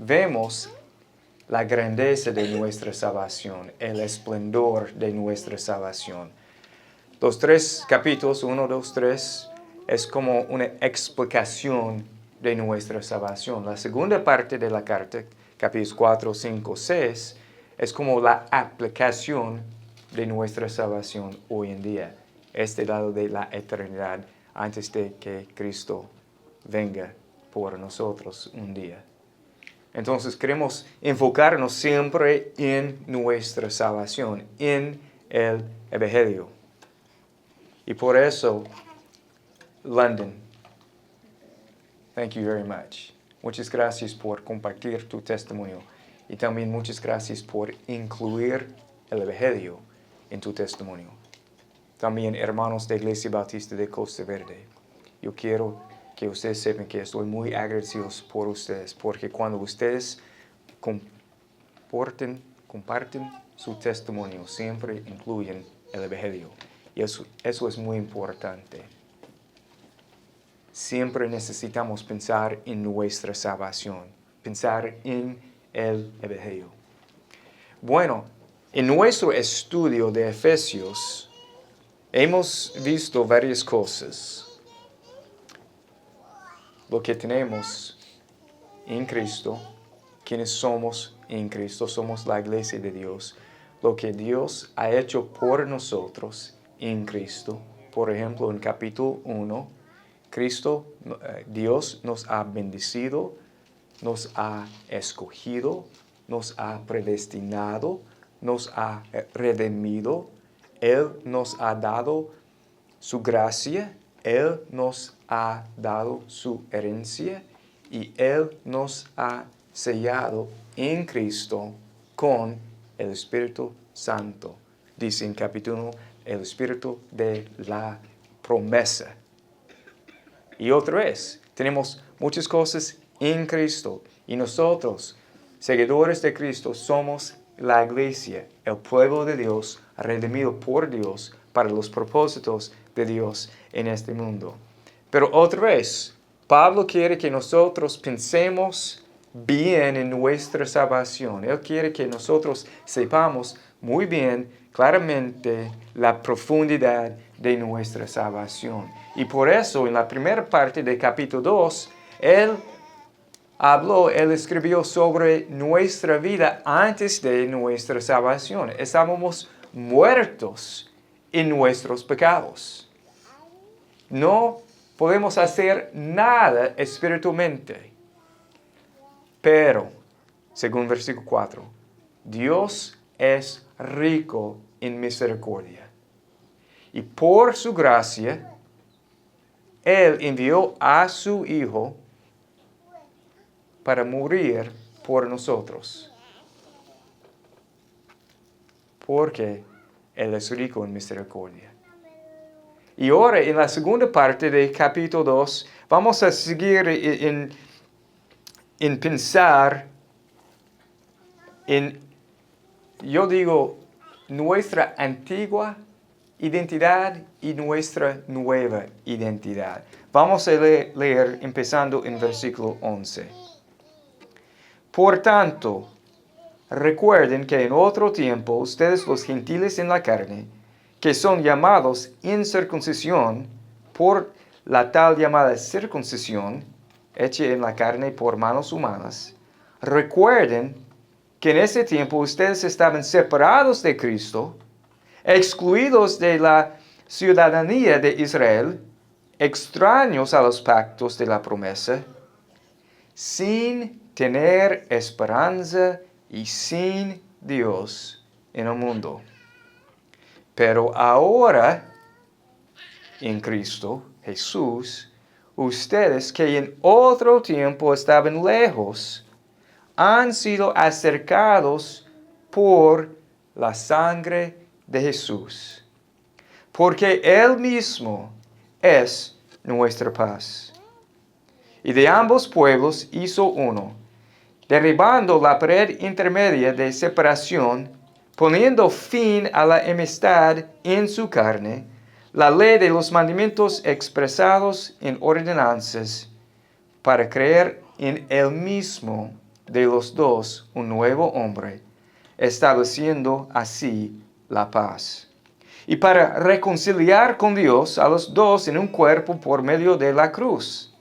vemos la grandeza de nuestra salvación, el esplendor de nuestra salvación. Los 3 capítulos, 1, 2, 3, es como una explicación de nuestra salvación. La segunda parte de la carta, capítulos 4, 5, 6, es como la aplicación de nuestra salvación hoy en día, este lado de la eternidad, antes de que Cristo venga por nosotros un día. Entonces queremos enfocarnos siempre en nuestra salvación, en el Evangelio. Y por eso, London, thank you very much. Muchas gracias por compartir tu testimonio. Y también muchas gracias por incluir el Evangelio en tu testimonio. También hermanos de Iglesia Bautista de Costa Verde, yo quiero que ustedes sepan que estoy muy agradecido por ustedes, porque cuando ustedes comparten su testimonio, siempre incluyen el Evangelio. Y eso es muy importante. Siempre necesitamos pensar en nuestra salvación, pensar en el Evangelio. Bueno, en nuestro estudio de Efesios, hemos visto varias cosas. Lo que tenemos en Cristo, quienes somos en Cristo, somos la iglesia de Dios. Lo que Dios ha hecho por nosotros en Cristo. Por ejemplo, en capítulo 1, Dios nos ha bendecido, nos ha escogido, nos ha predestinado, nos ha redimido. Él nos ha dado su gracia, Él nos ha dado su herencia y Él nos ha sellado en Cristo con el Espíritu Santo. Dice en capítulo 1, el Espíritu de la promesa. Y otra vez, tenemos muchas cosas en Cristo y nosotros, seguidores de Cristo, somos la iglesia, el pueblo de Dios, redimido por Dios para los propósitos de Dios en este mundo. Pero otra vez, Pablo quiere que nosotros pensemos bien en nuestra salvación. Él quiere que nosotros sepamos muy bien, claramente, la profundidad de nuestra salvación. Y por eso, en la primera parte del capítulo 2, él escribió sobre nuestra vida antes de nuestra salvación. Estábamos muertos en nuestros pecados. No podemos hacer nada espiritualmente. Pero, según versículo 4, Dios es rico en misericordia. Y por su gracia, Él envió a su Hijo para morir por nosotros. Porque Él es rico en misericordia. Y ahora, en la segunda parte del capítulo 2, vamos a seguir en pensar en, yo digo, nuestra antigua identidad y nuestra nueva identidad. Vamos a leer empezando en versículo 11. Por tanto, recuerden que en otro tiempo ustedes los gentiles en la carne, que son llamados incircuncisión por la tal llamada circuncisión, hecha en la carne por manos humanas, recuerden que en ese tiempo ustedes estaban separados de Cristo, excluidos de la ciudadanía de Israel, extraños a los pactos de la promesa, sin tener esperanza y sin Dios en el mundo. Pero ahora, en Cristo Jesús, ustedes que en otro tiempo estaban lejos, han sido acercados por la sangre de Jesús, porque Él mismo es nuestra paz. Y de ambos pueblos hizo uno, derribando la pared intermedia de separación, poniendo fin a la enemistad en su carne, la ley de los mandamientos expresados en ordenanzas, para creer en Él mismo de los dos un nuevo hombre, estableciendo así la paz. Y para reconciliar con Dios a los dos en un cuerpo por medio de la cruz,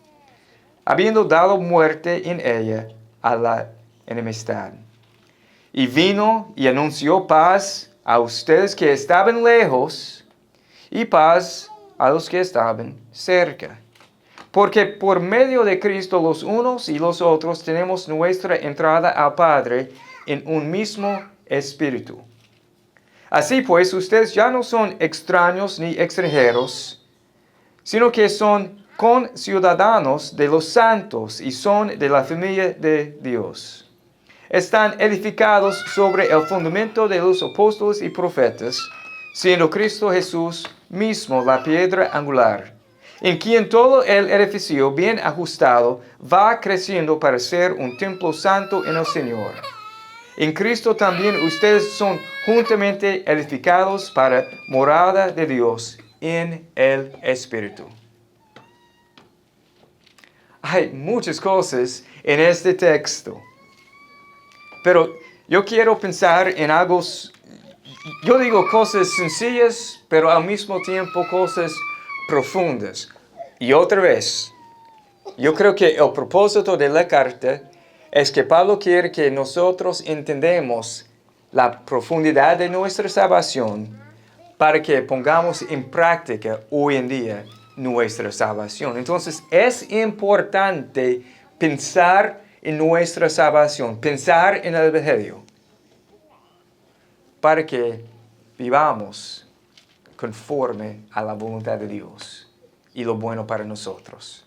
habiendo dado muerte en ella a la enemistad. Y vino y anunció paz a ustedes que estaban lejos y paz a los que estaban cerca. Porque por medio de Cristo los unos y los otros tenemos nuestra entrada al Padre en un mismo espíritu. Así pues, ustedes ya no son extraños ni extranjeros, sino que son conciudadanos de los santos y son de la familia de Dios. Están edificados sobre el fundamento de los apóstoles y profetas, siendo Cristo Jesús mismo la piedra angular, en quien todo el edificio bien ajustado va creciendo para ser un templo santo en el Señor. En Cristo también ustedes son juntamente edificados para morada de Dios en el Espíritu. Hay muchas cosas en este texto, pero yo quiero pensar en algo, yo digo cosas sencillas, pero al mismo tiempo cosas profundas. Y otra vez, yo creo que el propósito de la carta es que Pablo quiere que nosotros entendamos la profundidad de nuestra salvación para que pongamos en práctica hoy en día nuestra salvación. Entonces es importante pensar en nuestra salvación, pensar en el Evangelio, para que vivamos conforme a la voluntad de Dios y lo bueno para nosotros.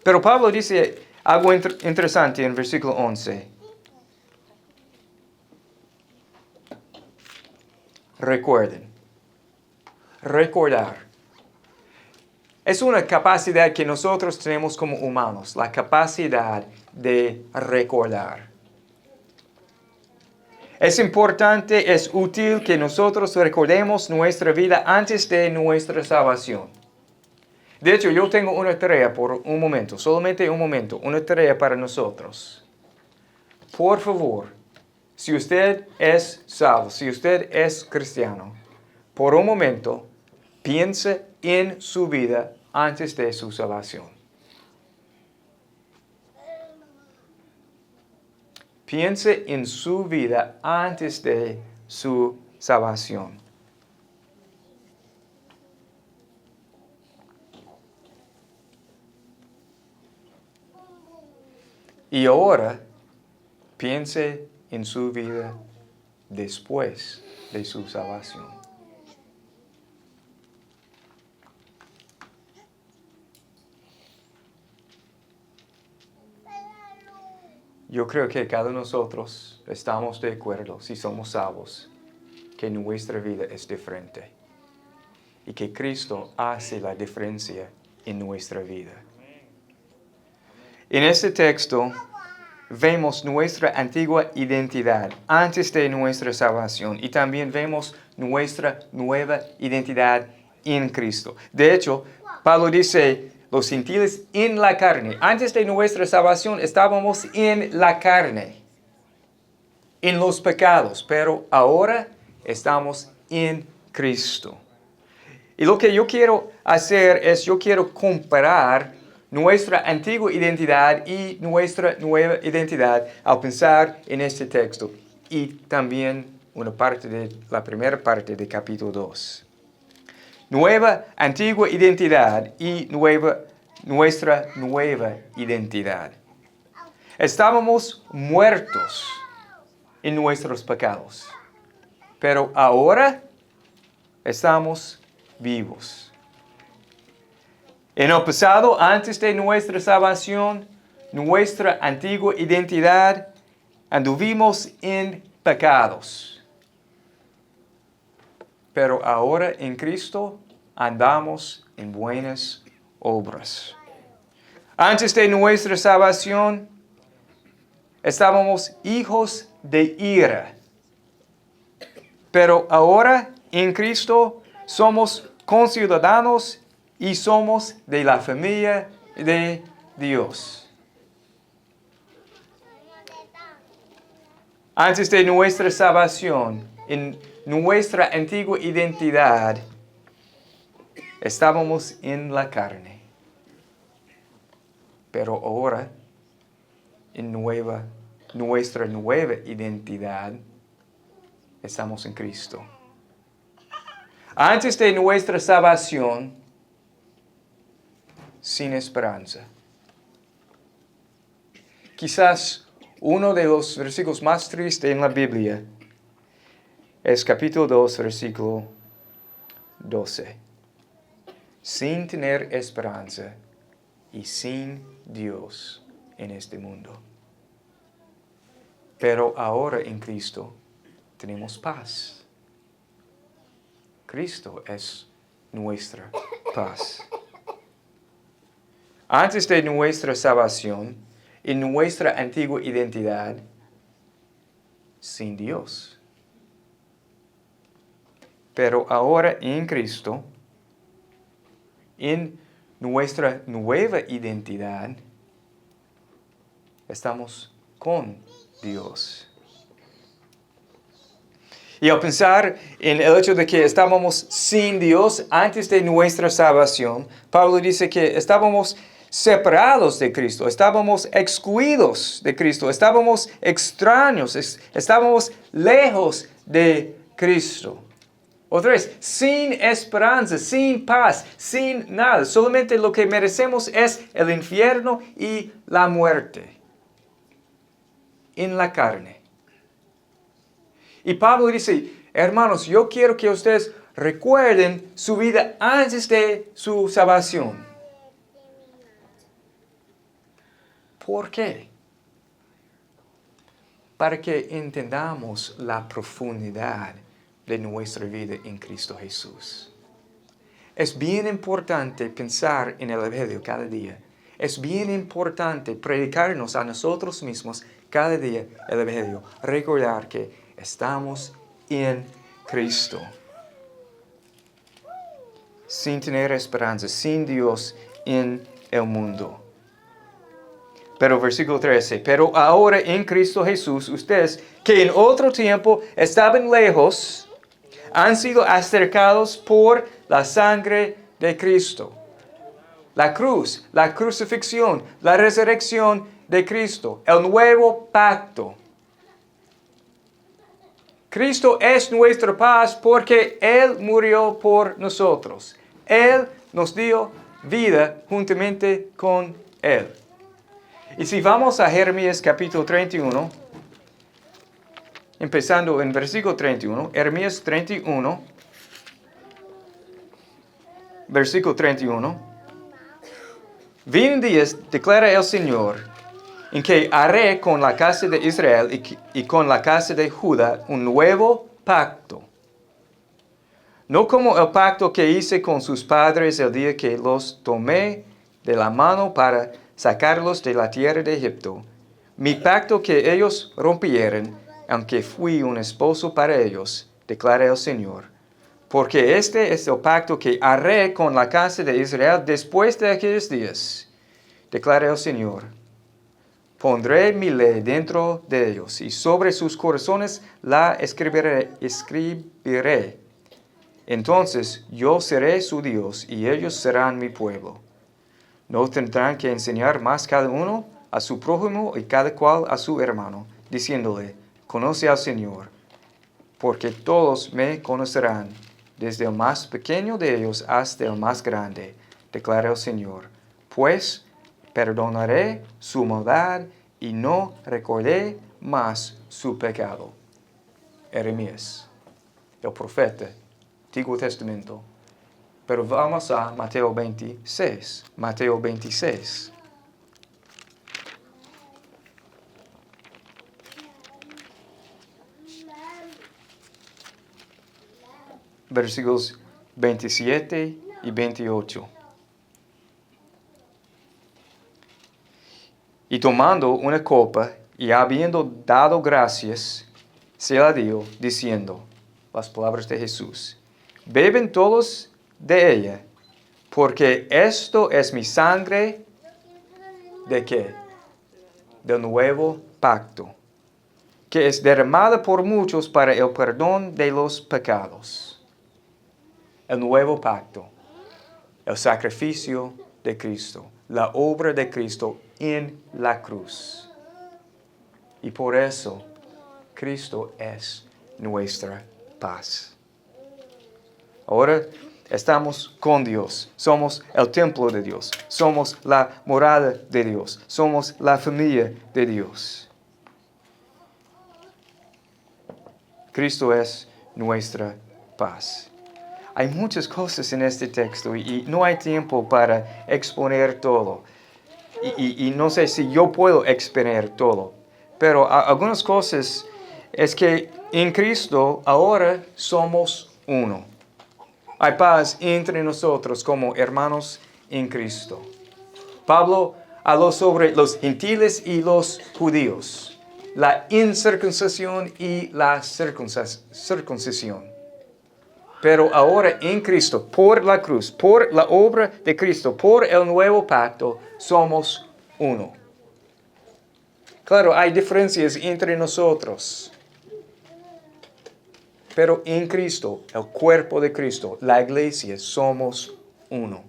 Pero Pablo dice algo interesante en versículo 11. Recuerden. Recordar. Es una capacidad que nosotros tenemos como humanos, la capacidad de recordar. Es importante, es útil que nosotros recordemos nuestra vida antes de nuestra salvación. De hecho, yo tengo una tarea por un momento, solamente un momento, una tarea para nosotros. Por favor, si usted es salvo, si usted es cristiano, por un momento, piense en su vida antes de su salvación. Piense en su vida antes de su salvación. Y ahora, piense en su vida después de su salvación. Yo creo que cada uno de nosotros estamos de acuerdo, si somos salvos, que nuestra vida es diferente y que Cristo hace la diferencia en nuestra vida. En este texto vemos nuestra antigua identidad antes de nuestra salvación y también vemos nuestra nueva identidad en Cristo. De hecho, Pablo dice, los gentiles en la carne. Antes de nuestra salvación estábamos en la carne, en los pecados, pero ahora estamos en Cristo. Y lo que yo quiero hacer es, yo quiero comparar nuestra antigua identidad y nuestra nueva identidad al pensar en este texto y también la primera parte del capítulo 2. Nueva, antigua identidad y nuestra nueva identidad. Estábamos muertos en nuestros pecados, pero ahora estamos vivos. En el pasado, antes de nuestra salvación, nuestra antigua identidad, anduvimos en pecados. Pero ahora en Cristo andamos en buenas obras. Antes de nuestra salvación, estábamos hijos de ira. Pero ahora en Cristo somos conciudadanos y somos de la familia de Dios. Antes de nuestra salvación, en nuestra antigua identidad, estábamos en la carne. Pero ahora, en nuestra nueva identidad, estamos en Cristo. Antes de nuestra salvación, sin esperanza. Quizás uno de los versículos más tristes en la Biblia es capítulo 2, versículo 12. Sin tener esperanza y sin Dios en este mundo. Pero ahora en Cristo tenemos paz. Cristo es nuestra paz. Antes de nuestra salvación, en nuestra antigua identidad, sin Dios. Pero ahora en Cristo, en nuestra nueva identidad, estamos con Dios. Y al pensar en el hecho de que estábamos sin Dios antes de nuestra salvación, Pablo dice que estábamos separados de Cristo, estábamos excluidos de Cristo, estábamos extraños, estábamos lejos de Cristo. Otra vez, sin esperanza, sin paz, sin nada. Solamente lo que merecemos es el infierno y la muerte en la carne. Y Pablo dice, hermanos, yo quiero que ustedes recuerden su vida antes de su salvación. ¿Por qué? Para que entendamos la profundidad de nuestra vida en Cristo Jesús. Es bien importante pensar en el Evangelio cada día. Es bien importante predicarnos a nosotros mismos cada día el Evangelio. Recordar que estamos en Cristo. Sin tener esperanza, sin Dios en el mundo. Pero versículo 13, pero ahora en Cristo Jesús, ustedes que en otro tiempo estaban lejos, han sido acercados por la sangre de Cristo. La cruz, la crucifixión, la resurrección de Cristo, el nuevo pacto. Cristo es nuestra paz porque Él murió por nosotros. Él nos dio vida juntamente con Él. Y si vamos a Jeremías capítulo 31, empezando en versículo 31, Jeremías 31, versículo 31. Vienen días, declara el Señor, en que haré con la casa de Israel y con la casa de Judá un nuevo pacto. No como el pacto que hice con sus padres el día que los tomé de la mano para sacarlos de la tierra de Egipto. Mi pacto que ellos rompieron, aunque fui un esposo para ellos, declara el Señor. Porque este es el pacto que haré con la casa de Israel después de aquellos días, declara el Señor. Pondré mi ley dentro de ellos, y sobre sus corazones la escribiré. Entonces yo seré su Dios, y ellos serán mi pueblo. No tendrán que enseñar más cada uno a su prójimo y cada cual a su hermano, diciéndole, conoce al Señor, porque todos me conocerán, desde el más pequeño de ellos hasta el más grande, declara el Señor. Pues perdonaré su maldad y no recordaré más su pecado. Jeremías, el profeta, Antiguo Testamento. Pero vamos a Mateo 26. Mateo 26. Versículos 27 y 28. Y tomando una copa, y habiendo dado gracias, se la dio, diciendo, las palabras de Jesús, beben todos de ella, porque esto es mi sangre, ¿de qué? Del nuevo pacto, que es derramada por muchos para el perdón de los pecados. El nuevo pacto, el sacrificio de Cristo, la obra de Cristo en la cruz. Y por eso, Cristo es nuestra paz. Ahora estamos con Dios. Somos el templo de Dios. Somos la morada de Dios. Somos la familia de Dios. Cristo es nuestra paz. Hay muchas cosas en este texto y no hay tiempo para exponer todo. Y no sé si yo puedo exponer todo. Pero algunas cosas es que en Cristo ahora somos uno. Hay paz entre nosotros como hermanos en Cristo. Pablo habló sobre los gentiles y los judíos, la incircuncisión y la circuncisión. Pero ahora en Cristo, por la cruz, por la obra de Cristo, por el nuevo pacto, somos uno. Claro, hay diferencias entre nosotros. Pero en Cristo, el cuerpo de Cristo, la iglesia, somos uno.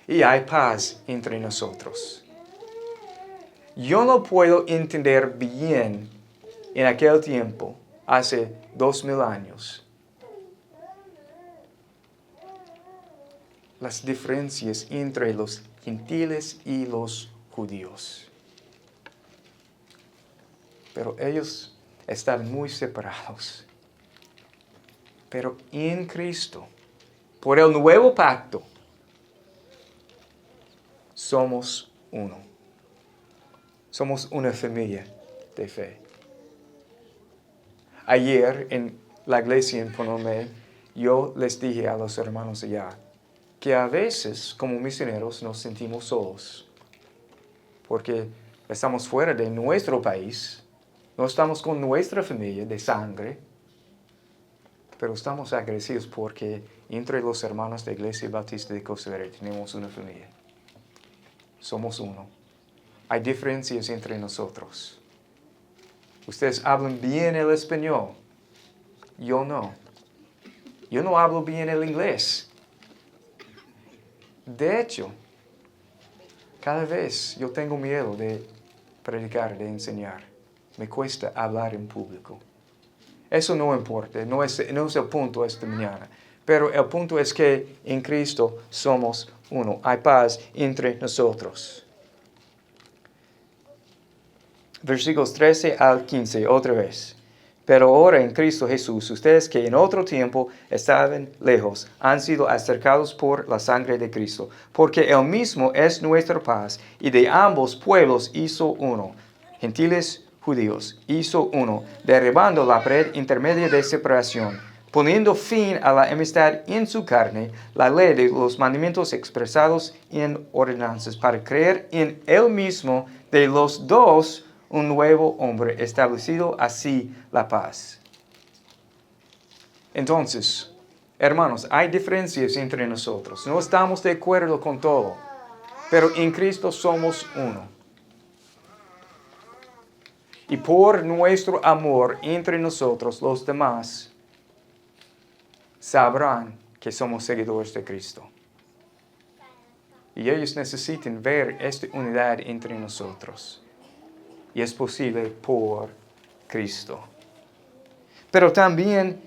Y hay paz entre nosotros. Yo no puedo entender bien en aquel tiempo, hace 2000 años, las diferencias entre los gentiles y los judíos. Pero ellos están muy separados. Pero en Cristo, por el nuevo pacto, somos uno. Somos una familia de fe. Ayer en la iglesia en Ponome, yo les dije a los hermanos allá que a veces como misioneros nos sentimos solos. Porque estamos fuera de nuestro país, no estamos con nuestra familia de sangre, pero estamos agradecidos porque entre los hermanos de Iglesia Bautista de Costa Verde tenemos una familia. Somos uno. Hay diferencias entre nosotros. Ustedes hablan bien el español. Yo no. Yo no hablo bien el inglés. De hecho, cada vez yo tengo miedo de predicar, de enseñar. Me cuesta hablar en público. Eso no importa, no es el punto esta mañana. Pero el punto es que en Cristo somos uno. Hay paz entre nosotros. Versículos 13 al 15, otra vez. Pero ahora en Cristo Jesús, ustedes que en otro tiempo estaban lejos, han sido acercados por la sangre de Cristo, porque Él mismo es nuestra paz, y de ambos pueblos hizo uno, gentiles, judíos, hizo uno, derribando la pared intermedia de separación, poniendo fin a la enemistad en su carne, la ley de los mandamientos expresados en ordenanzas, para creer en Él mismo de los dos, un nuevo hombre, establecido así la paz. Entonces, hermanos, hay diferencias entre nosotros. No estamos de acuerdo con todo, pero en Cristo somos uno. Y por nuestro amor entre nosotros, los demás sabrán que somos seguidores de Cristo. Y ellos necesitan ver esta unidad entre nosotros. Y es posible por Cristo. Pero también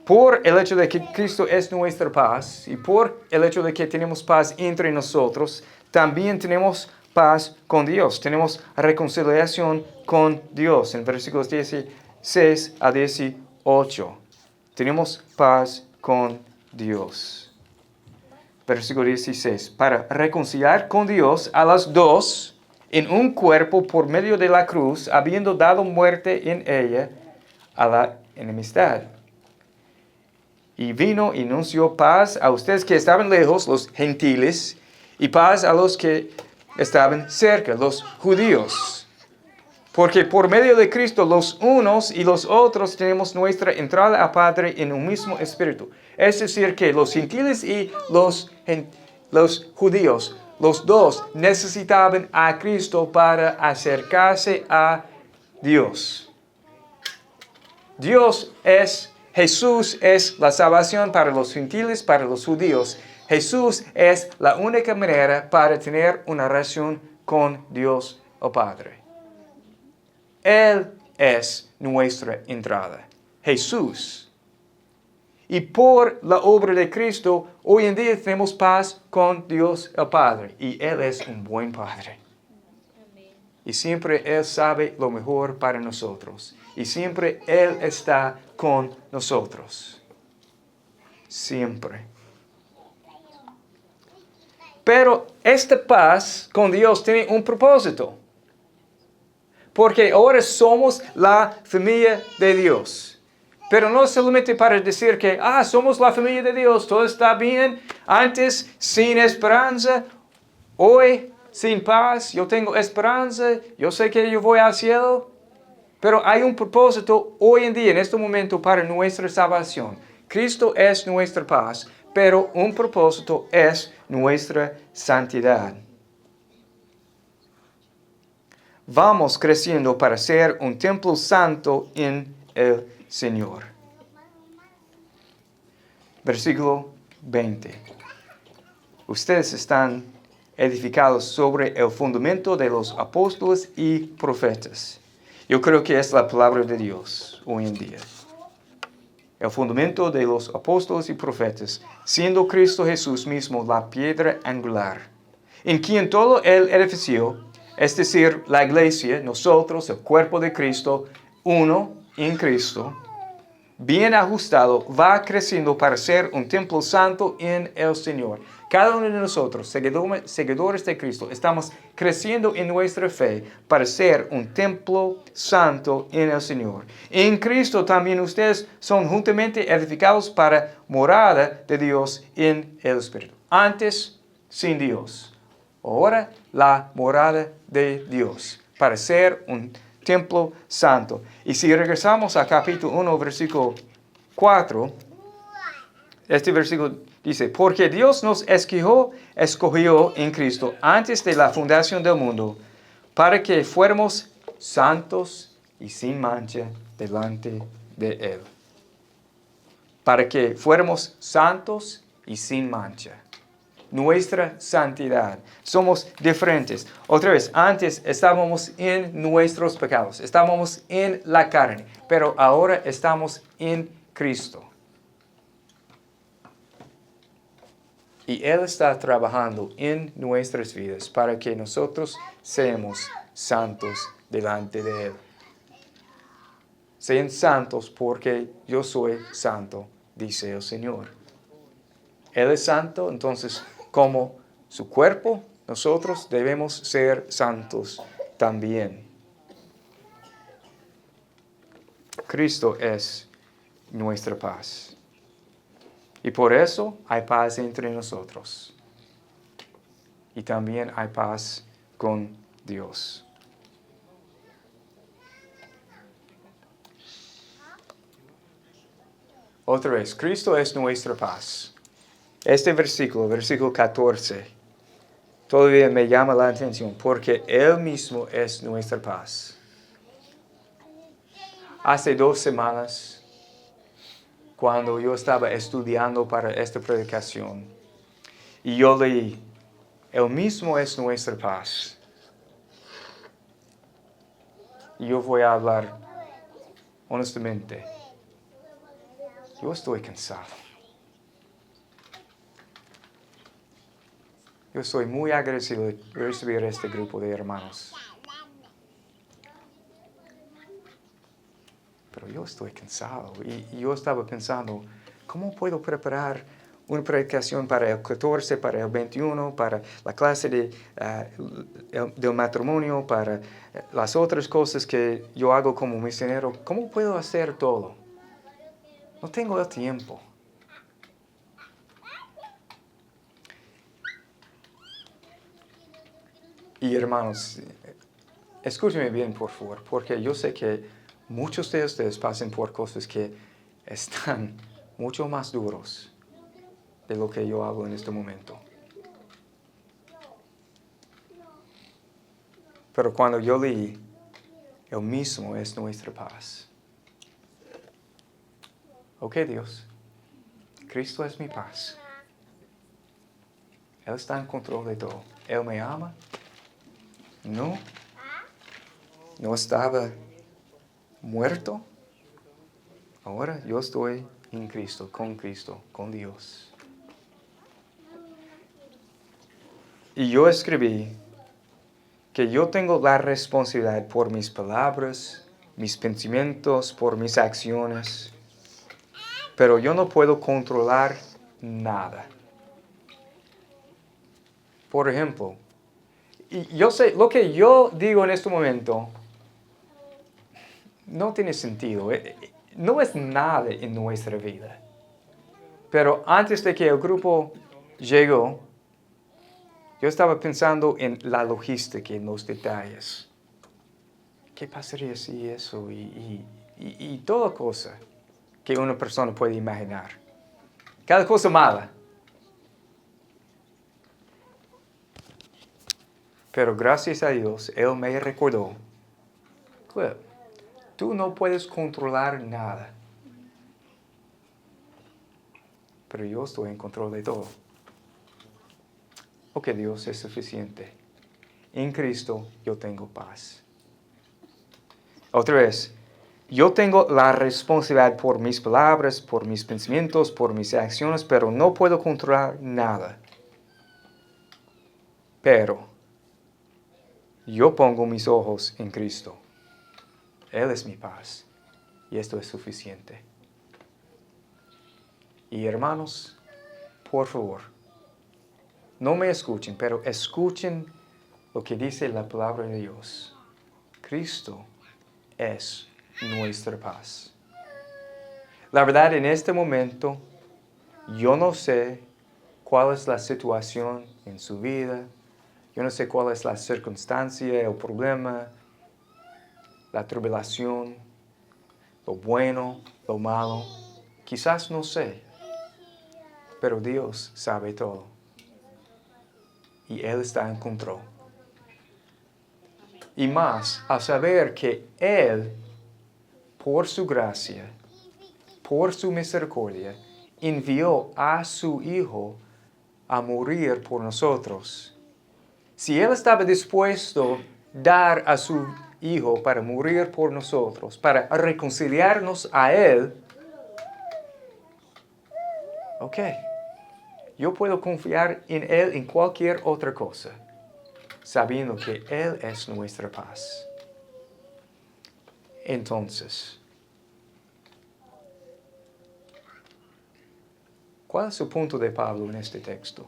por el hecho de que Cristo es nuestra paz y por el hecho de que tenemos paz entre nosotros, también tenemos paz con Dios. Tenemos reconciliación con Dios. En versículos 16 a 18. Tenemos paz con Dios. Versículo 16. Para reconciliar con Dios a las dos en un cuerpo por medio de la cruz, habiendo dado muerte en ella a la enemistad. Y vino y anunció paz a ustedes que estaban lejos, los gentiles, y paz a los que estaban cerca, los judíos. Porque por medio de Cristo los unos y los otros tenemos nuestra entrada al Padre en un mismo espíritu. Es decir, que los gentiles y los judíos, los dos necesitaban a Cristo para acercarse a Dios. Jesús es la salvación para los gentiles, para los judíos. Jesús es la única manera para tener una relación con Dios el Padre. Él es nuestra entrada. Jesús. Y por la obra de Cristo, hoy en día tenemos paz con Dios el Padre. Y Él es un buen Padre. Y siempre Él sabe lo mejor para nosotros. Y siempre Él está con nosotros. Siempre. Pero esta paz con Dios tiene un propósito. Porque ahora somos la familia de Dios. Pero no solamente para decir que, somos la familia de Dios, todo está bien. Antes, sin esperanza. Hoy, sin paz. Yo tengo esperanza. Yo sé que yo voy al cielo. Pero hay un propósito hoy en día, en este momento, para nuestra salvación. Cristo es nuestra paz. Pero un propósito es nuestra santidad. Vamos creciendo para ser un templo santo en el Señor. Versículo 20. Ustedes están edificados sobre el fundamento de los apóstoles y profetas. Yo creo que es la palabra de Dios hoy en día. El fundamento de los apóstoles y profetas, siendo Cristo Jesús mismo la piedra angular, en quien todo el edificio, es decir, la iglesia, nosotros, el cuerpo de Cristo, uno en Cristo, bien ajustado, va creciendo para ser un templo santo en el Señor. Cada uno de nosotros, seguidores de Cristo, estamos creciendo en nuestra fe para ser un templo santo en el Señor. En Cristo también ustedes son juntamente edificados para morada de Dios en el Espíritu. Antes, sin Dios. Ahora, la morada de Dios para ser un templo santo. Y si regresamos a capítulo 1, versículo 4, este versículo dice, porque Dios nos escogió en Cristo antes de la fundación del mundo, para que fuéramos santos y sin mancha delante de Él. Para que fuéramos santos y sin mancha. Nuestra santidad. Somos diferentes. Otra vez, antes estábamos en nuestros pecados. Estábamos en la carne. Pero ahora estamos en Cristo. Y Él está trabajando en nuestras vidas para que nosotros seamos santos delante de Él. Sean santos porque yo soy santo, dice el Señor. Él es santo, entonces como su cuerpo, nosotros debemos ser santos también. Cristo es nuestra paz. Y por eso hay paz entre nosotros. Y también hay paz con Dios. Otra vez, Cristo es nuestra paz. Este versículo 14, todavía me llama la atención porque Él mismo es nuestra paz. Hace 2 semanas, cuando yo estaba estudiando para esta predicación, y yo leí, Él mismo es nuestra paz. Y yo voy a hablar honestamente. Yo estoy cansado. Yo estoy muy agradecido de recibir este grupo de hermanos. Pero yo estoy cansado y yo estaba pensando, ¿cómo puedo preparar una predicación para el 14, para el 21, para la clase del matrimonio, para las otras cosas que yo hago como misionero? ¿Cómo puedo hacer todo? No tengo el tiempo. Y hermanos, escúchenme bien, por favor, porque yo sé que muchos de ustedes pasan por cosas que están mucho más duros de lo que yo hablo en este momento. Pero cuando yo leí, Él mismo es nuestra paz. Ok, Dios, Cristo es mi paz. Él está en control de todo. Él me ama. No. No estaba muerto. Ahora yo estoy en Cristo, con Dios. Y yo escribí que yo tengo la responsabilidad por mis palabras, mis pensamientos, por mis acciones, pero yo no puedo controlar nada. Por ejemplo, y yo sé, lo que yo digo en este momento no tiene sentido, no es nada en nuestra vida. Pero antes de que el grupo llegó, yo estaba pensando en la logística, en los detalles. ¿Qué pasaría si eso? Y toda cosa que una persona puede imaginar. Cada cosa mala. Pero gracias a Dios, Él me recordó, Cliff, tú no puedes controlar nada. Pero yo estoy en control de todo. Ok, Dios es suficiente. En Cristo yo tengo paz. Otra vez, yo tengo la responsabilidad por mis palabras, por mis pensamientos, por mis acciones, pero no puedo controlar nada. Pero yo pongo mis ojos en Cristo. Él es mi paz. Y esto es suficiente. Y hermanos, por favor, no me escuchen, pero escuchen lo que dice la palabra de Dios. Cristo es nuestra paz. La verdad, en este momento, yo no sé cuál es la situación en su vida. Yo no sé cuál es la circunstancia, el problema, la tribulación, lo bueno, lo malo. Quizás no sé, pero Dios sabe todo. Y Él está en control. Y más, al saber que Él, por su gracia, por su misericordia, envió a su Hijo a morir por nosotros. Si Él estaba dispuesto a dar a su Hijo para morir por nosotros, para reconciliarnos a Él, ok, yo puedo confiar en Él en cualquier otra cosa, sabiendo que Él es nuestra paz. Entonces, ¿cuál es el punto de Pablo en este texto?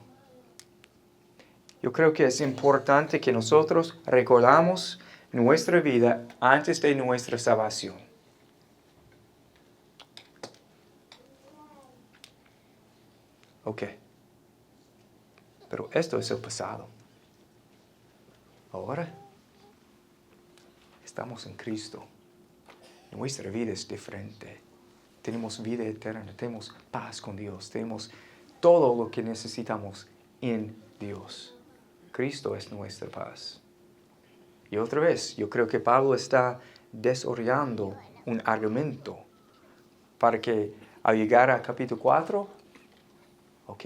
Yo creo que es importante que nosotros recordamos nuestra vida antes de nuestra salvación. Ok. Pero esto es el pasado. Ahora estamos en Cristo. Nuestra vida es diferente. Tenemos vida eterna, tenemos paz con Dios, tenemos todo lo que necesitamos en Dios. Cristo es nuestra paz. Y otra vez, yo creo que Pablo está desarrollando un argumento para que al llegar a capítulo 4, ok,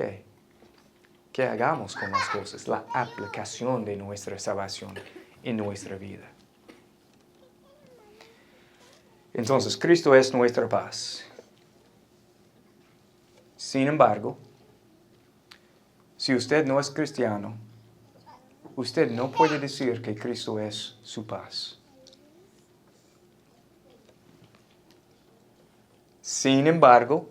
¿qué hagamos con las cosas? La aplicación de nuestra salvación en nuestra vida. Entonces, Cristo es nuestra paz. Sin embargo, si usted no es cristiano, usted no puede decir que Cristo es su paz. Sin embargo,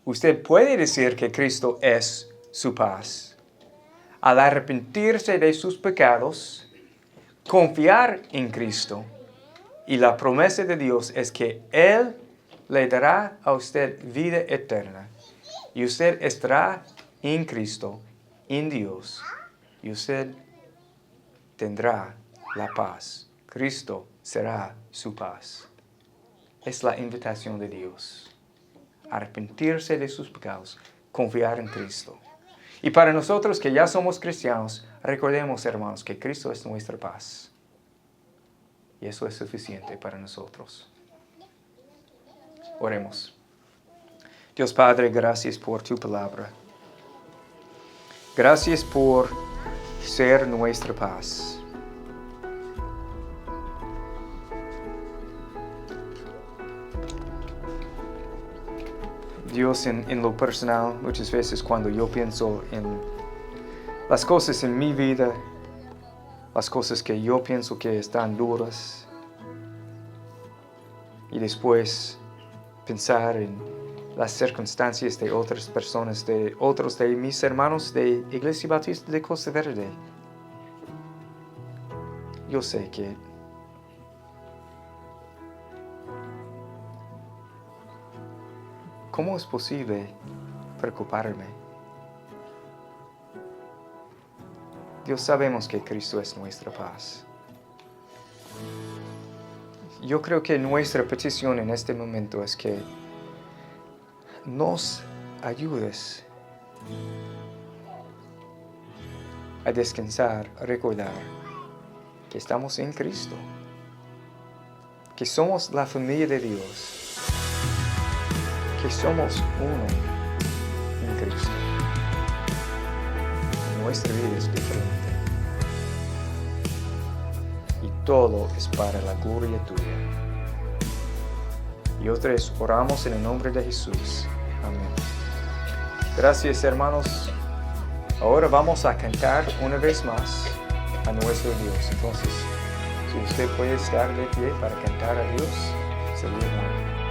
usted puede decir que Cristo es su paz al arrepentirse de sus pecados, confiar en Cristo, y la promesa de Dios es que Él le dará a usted vida eterna, y usted estará en Cristo, en Dios, y usted tendrá la paz. Cristo será su paz. Es la invitación de Dios. Arrepentirse de sus pecados, confiar en Cristo. Y para nosotros que ya somos cristianos, recordemos, hermanos, que Cristo es nuestra paz. Y eso es suficiente para nosotros. Oremos. Dios Padre, gracias por tu palabra. Gracias por ser nuestra paz. Dios, en lo personal, muchas veces cuando yo pienso en las cosas en mi vida, las cosas que yo pienso que están duras, y después pensar en las circunstancias de otras personas, de otros de mis hermanos de Iglesia Bautista de Costa Verde, yo sé que ¿cómo es posible preocuparme? Dios, sabemos que Cristo es nuestra paz. Yo creo que nuestra petición en este momento es que nos ayudes a descansar, a recordar que estamos en Cristo, que somos la familia de Dios, que somos uno en Cristo. Nuestra vida es diferente y todo es para la gloria tuya. Y otra vez oramos en el nombre de Jesús. Amén. Gracias, hermanos. Ahora vamos a cantar una vez más a nuestro Dios. Entonces, si usted puede estar de pie para cantar a Dios, sería bueno.